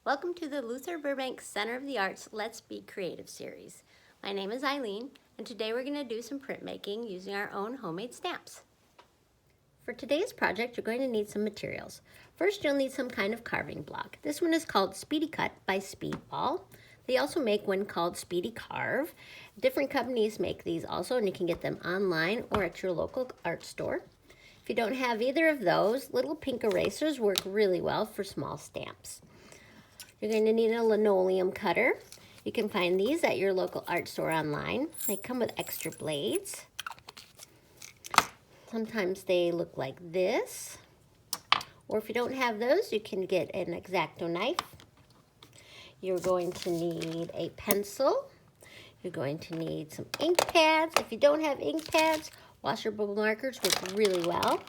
Welcome to the Luther Burbank Center of the Arts Let's Be Creative series. My name is Eileen, and today we're going to do some printmaking using our own homemade stamps. For today's project, you're going to need some materials. First, you'll need some kind of carving block. This one is called Speedy Cut by Speedball. They also make one called Speedy Carve. Different companies make these also, and you can get them online or at your local art store. If you don't have either of those, little pink erasers work really well for small stamps. You're going to need a linoleum cutter. You can find these at your local art store online. They come with extra blades. Sometimes they look like this. Or if you don't have those, you can get an X-Acto knife. You're going to need a pencil. You're going to need some ink pads. If you don't have ink pads, Watersoluble Markers work really well.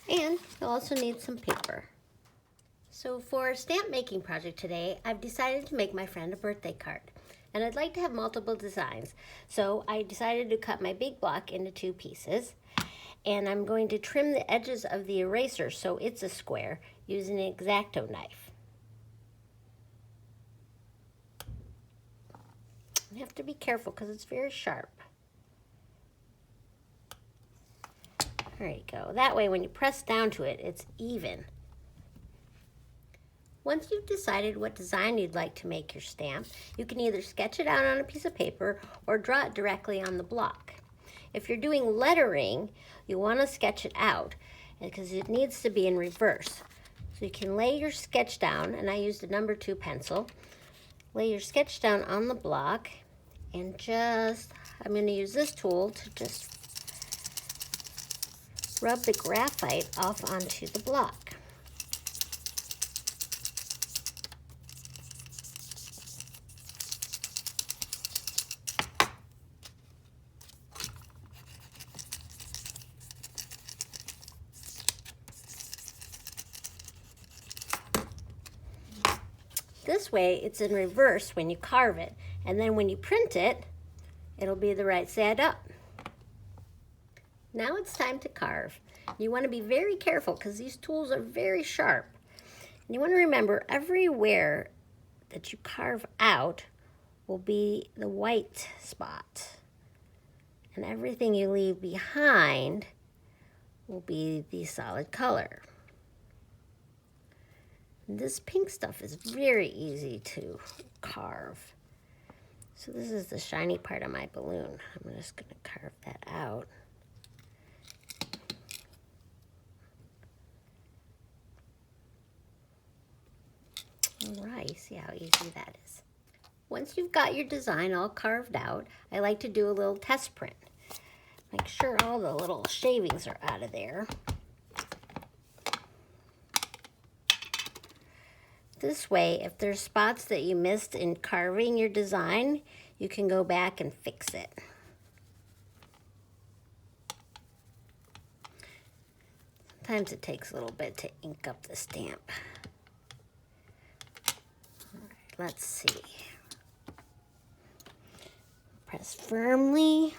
And you'll also need some paper. So for our stamp making project today, I've decided to make my friend a birthday card. And I'd like to have multiple designs. So I decided to cut my big block into 2 pieces. And I'm going to trim the edges of the eraser so it's a square using an X-Acto knife. You have to be careful because it's very sharp. There you go. That way when you press down to it, it's even. Once you've decided what design you'd like to make your stamp, you can either sketch it out on a piece of paper or draw it directly on the block. If you're doing lettering, you want to sketch it out because it needs to be in reverse. So you can lay your sketch down, and I used a number 2 pencil. Lay your sketch down on the block and I'm going to use this tool to just rub the graphite off onto the block. This way, it's in reverse when you carve it, and then when you print it, it'll be the right side up. Now it's time to carve. You want to be very careful because these tools are very sharp. And you want to remember everywhere that you carve out will be the white spot. And everything you leave behind will be the solid color. This pink stuff is very easy to carve. So this is the shiny part of my balloon. I'm just going to carve that out. All right, see how easy that is. Once you've got your design all carved out, I like to do a little test print. Make sure all the little shavings are out of there. This way, if there's spots that you missed in carving your design, you can go back and fix it. Sometimes it takes a little bit to ink up the stamp. All right, let's see. Press firmly.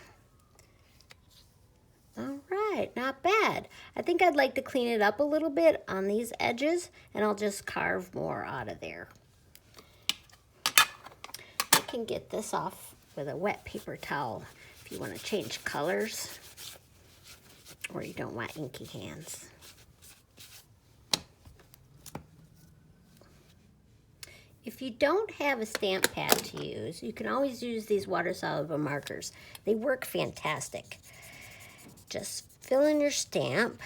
All right, not bad. I think I'd like to clean it up a little bit on these edges, and I'll just carve more out of there. You can get this off with a wet paper towel if you want to change colors or you don't want inky hands. If you don't have a stamp pad to use, you can always use these water-soluble markers. They work fantastic. Just fill in your stamp.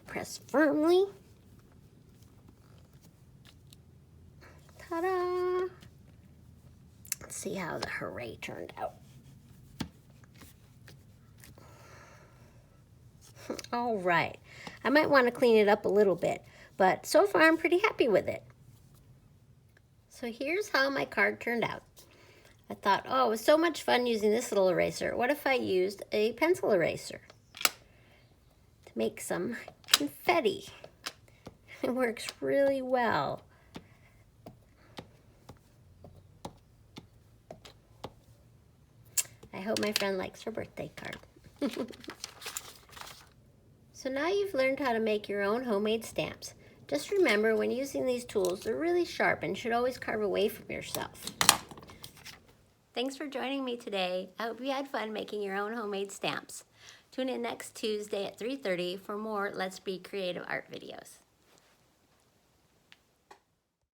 Press firmly. Ta-da! Let's see how the hooray turned out. All right, I might want to clean it up a little bit, but so far I'm pretty happy with it. So here's how my card turned out. I thought, oh, it was so much fun using this little eraser. What if I used a pencil eraser to make some confetti? It works really well. I hope my friend likes her birthday card. So now you've learned how to make your own homemade stamps. Just remember, when using these tools, they're really sharp and should always carve away from yourself. Thanks for joining me today. I hope you had fun making your own homemade stamps. Tune in next Tuesday at 3:30 for more Let's Be Creative art videos.